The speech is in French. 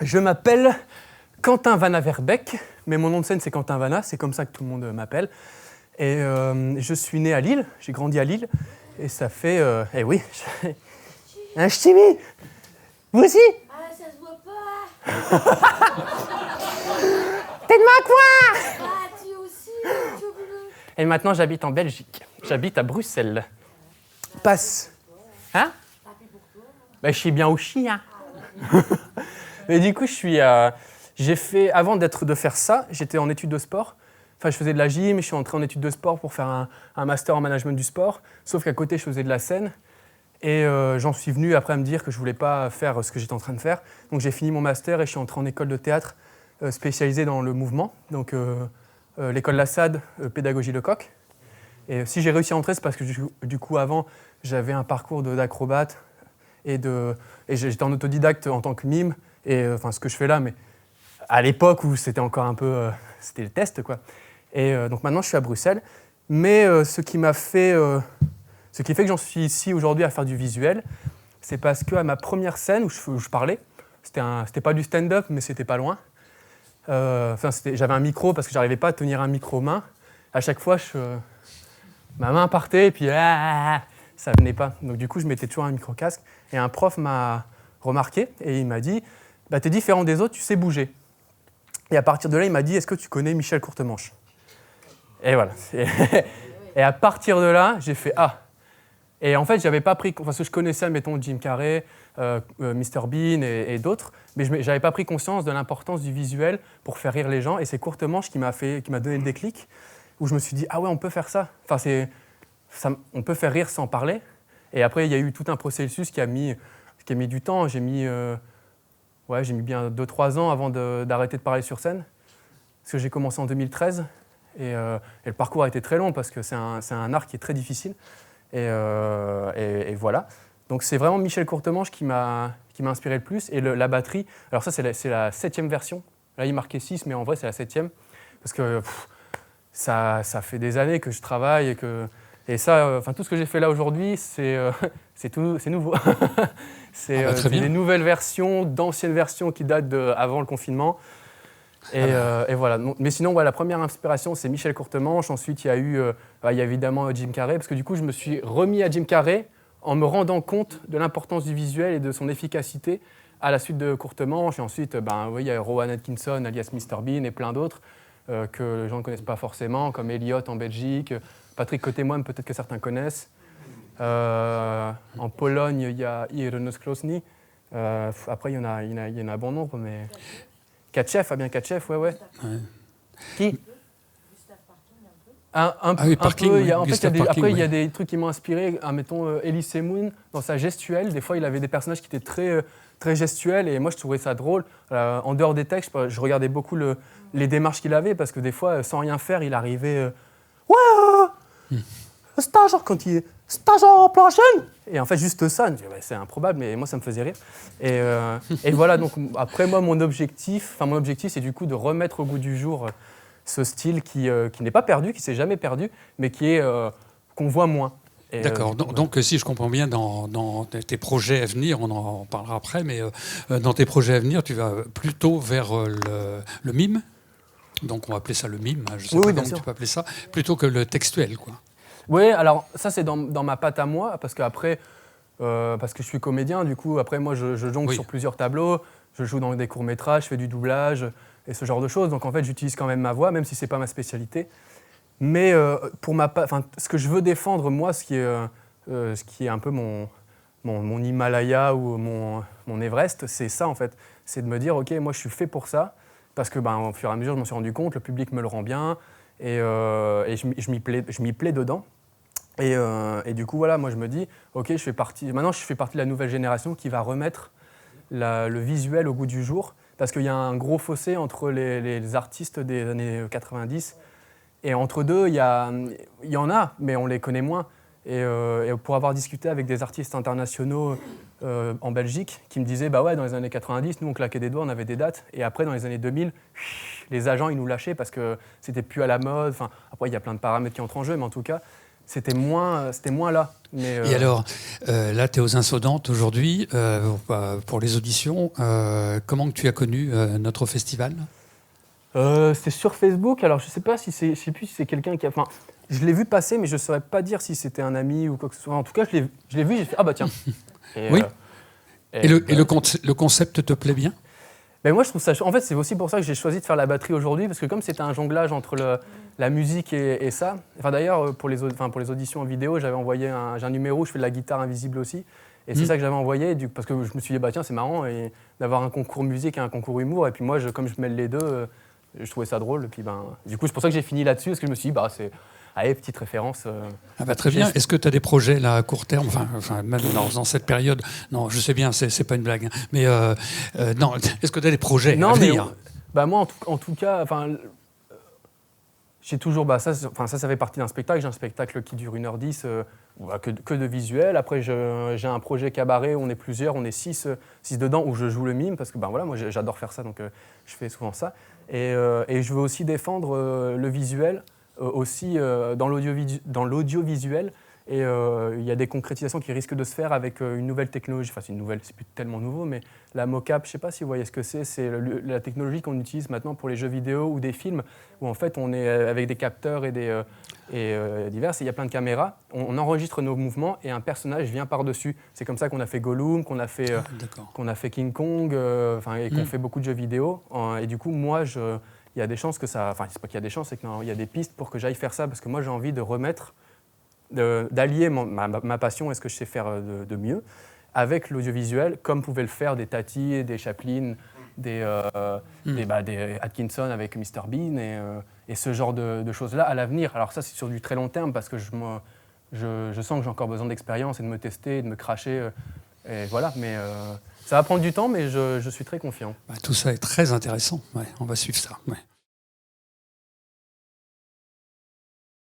Je m'appelle Quentin Vanna Verbeek, mais mon nom de scène c'est Quentin Vanna, c'est comme ça que tout le monde m'appelle. Et je suis né à Lille, j'ai grandi à Lille, et ça fait... eh oui, un ch'timi. Vous aussi? Ah, ça se voit pas. T'es de ma coin. Ah, tu aussi, tu bleu. Et maintenant j'habite en Belgique, j'habite à Bruxelles. Passe. Hein? Ben, je suis bien au chien. Mais du coup, j'ai fait, avant de faire ça, j'étais en études de sport. Enfin, je faisais de la gym, je suis entré en études de sport pour faire un master en management du sport. Sauf qu'à côté, je faisais de la scène. Et j'en suis venu après à me dire que je ne voulais pas faire ce que j'étais en train de faire. Donc j'ai fini mon master et je suis entré en école de théâtre spécialisée dans le mouvement. Donc l'école Lassade, pédagogie Lecoq. Et si j'ai réussi à entrer, c'est parce que du coup, avant, j'avais un parcours d'acrobate. Et j'étais en autodidacte en tant que mime, et enfin ce que je fais là, mais à l'époque où c'était encore un peu, c'était le test quoi. Et donc maintenant je suis à Bruxelles, mais ce qui fait que j'en suis ici aujourd'hui à faire du visuel, c'est parce qu'à ma première scène où je parlais, c'était pas du stand-up, mais c'était pas loin. J'avais un micro parce que j'arrivais pas à tenir un micro main. À chaque fois, ma main partait et puis ça venait pas. Donc du coup, je mettais toujours un micro-casque. Et un prof m'a remarqué et il m'a dit bah, « T'es différent des autres, tu sais bouger ». Et à partir de là, il m'a dit « Est-ce que tu connais Michel Courtemanche ?» Et voilà. Et à partir de là, j'ai fait « Ah ». Et en fait, j'avais pas pris... Parce que je connaissais, mettons, Jim Carrey, Mr Bean et d'autres, mais je n'avais pas pris conscience de l'importance du visuel pour faire rire les gens. Et c'est Courtemanche qui m'a donné le déclic, où je me suis dit « Ah ouais, on peut faire ça ». Enfin, on peut faire rire sans parler. Et après, il y a eu tout un processus qui a mis du temps. J'ai mis bien 2-3 ans avant d'arrêter de parler sur scène. Parce que j'ai commencé en 2013. Et le parcours a été très long parce que c'est un art qui est très difficile. Et voilà. Donc c'est vraiment Michel Courtemanche qui m'a inspiré le plus. Et la batterie, alors ça c'est la 7e version. Là, il marquait 6, mais en vrai, c'est la 7e. Parce que ça fait des années que je travaille et ça, tout ce que j'ai fait là aujourd'hui, c'est nouveau. C'est des nouvelles versions, d'anciennes versions qui datent d'avant le confinement. Et voilà. Mais sinon, la première inspiration, c'est Michel Courtemanche. Ensuite, il y a évidemment Jim Carrey, parce que du coup, je me suis remis à Jim Carrey en me rendant compte de l'importance du visuel et de son efficacité à la suite de Courtemanche. Et ensuite, il y a Rowan Atkinson, alias Mr Bean, et plein d'autres que les gens ne connaissent pas forcément, comme Elliot en Belgique. Patrick Cotemoine, peut-être que certains connaissent. En Pologne, il y a Irenos Klosny. Après, il y en a bon nombre, mais... Katchev, Fabien Katchev, ouais. Qui? Un peu. Après, il y a des trucs qui m'ont inspiré. Mettons, Elie Semoun, dans sa gestuelle, des fois, il avait des personnages qui étaient très, très gestuels, et moi, je trouvais ça drôle. En dehors des textes, je regardais beaucoup les démarches qu'il avait, parce que des fois, sans rien faire, il arrivait... Stage quand il est stage en plan jeune. Et en fait, juste ça, c'est improbable, mais moi, ça me faisait rire. Et voilà, donc après, moi, mon objectif, c'est du coup de remettre au goût du jour ce style qui n'est pas perdu, qui ne s'est jamais perdu, mais qu'on voit moins. D'accord. Donc, si je comprends bien, dans tes projets à venir, on en parlera après, mais dans tes projets à venir, tu vas plutôt vers le mime. Donc, on va appeler ça le mime, je sais pas comment tu peux appeler ça, plutôt que le textuel, quoi. Oui, alors ça, c'est dans ma patte à moi, parce qu'après, parce que je suis comédien, du coup, après, moi, je jongle sur plusieurs tableaux, je joue dans des courts-métrages, je fais du doublage et ce genre de choses. Donc, en fait, j'utilise quand même ma voix, même si ce n'est pas ma spécialité. Mais pour ce que je veux défendre, moi, ce qui est un peu mon Himalaya ou mon Everest, c'est ça, en fait. C'est de me dire, OK, moi, je suis fait pour ça, parce que, au fur et à mesure, je m'en suis rendu compte, le public me le rend bien, et je m'y plais dedans. Et du coup, voilà, moi, je me dis, OK, maintenant, je fais partie de la nouvelle génération qui va remettre le visuel au goût du jour, parce qu'il y a un gros fossé entre les artistes des années 90, et entre deux, il y en a, mais on les connaît moins. Et pour avoir discuté avec des artistes internationaux en Belgique, qui me disaient, dans les années 90, nous, on claquait des doigts, on avait des dates, et après, dans les années 2000, les agents, ils nous lâchaient parce que c'était plus à la mode. Après, il y a plein de paramètres qui entrent en jeu, mais en tout cas, c'était moins là. Mais, Et alors, là, tu es aux Insodentes aujourd'hui pour les auditions. Comment que tu as connu notre festival? C'est sur Facebook. Alors, je sais plus si c'est quelqu'un qui a. Enfin, je l'ai vu passer, mais je ne saurais pas dire si c'était un ami ou quoi que ce soit. En tout cas, je l'ai vu. J'ai fait ah bah tiens. Et, oui. Et le concept te plaît bien? Ben moi, je trouve ça. En fait, c'est aussi pour ça que j'ai choisi de faire la batterie aujourd'hui, parce que comme c'était un jonglage entre la musique et ça. Enfin, d'ailleurs, pour les auditions en vidéo, j'avais envoyé j'ai un numéro où je fais de la guitare invisible aussi. Et c'est ça que j'avais envoyé, parce que je me suis dit, bah tiens, c'est marrant d'avoir un concours musique et un concours humour. Et puis moi, comme je mêle les deux, je trouvais ça drôle. Et puis, du coup, c'est pour ça que j'ai fini là-dessus, parce que je me suis dit, bah c'est. Allez, petite référence. Ah bah très bien. Est-ce que tu as des projets là à court terme, enfin même dans cette période? Non, je sais bien, c'est pas une blague. Hein. Mais non, est-ce que tu as des projets à venir? Moi, en tout cas, j'ai toujours. Ça fait partie d'un spectacle. J'ai un spectacle qui dure 1h10, que de visuel. Après, j'ai un projet cabaret où on est plusieurs, on est 6 dedans, où je joue le mime, parce que moi j'adore faire ça, donc je fais souvent ça. Et je veux aussi défendre le visuel. Aussi dans l'audiovisuel, et il y a des concrétisations qui risquent de se faire avec une nouvelle technologie, enfin c'est une nouvelle, c'est plus tellement nouveau, mais la mocap, je ne sais pas si vous voyez ce que c'est la technologie qu'on utilise maintenant pour les jeux vidéo ou des films, où en fait on est avec des capteurs et divers, et il y a plein de caméras, on enregistre nos mouvements et un personnage vient par-dessus. C'est comme ça qu'on a fait Gollum, qu'on a fait King Kong, et qu'on fait beaucoup de jeux vidéo, et du coup moi il y a des chances que ça. Enfin, c'est pas qu'il y a des chances, c'est qu'il y a des pistes pour que j'aille faire ça, parce que moi, j'ai envie de remettre, d'allier ma passion et ce que je sais faire de mieux avec l'audiovisuel, comme pouvaient le faire des Tati, des Chaplin, des Atkinson avec Mr Bean et ce genre de choses-là à l'avenir. Alors ça, c'est sur du très long terme, parce que je sens que j'ai encore besoin d'expérience et de me tester, de me cracher. Et voilà, mais ça va prendre du temps, mais je suis très confiant. Tout ça est très intéressant. Ouais, on va suivre ça. Ouais.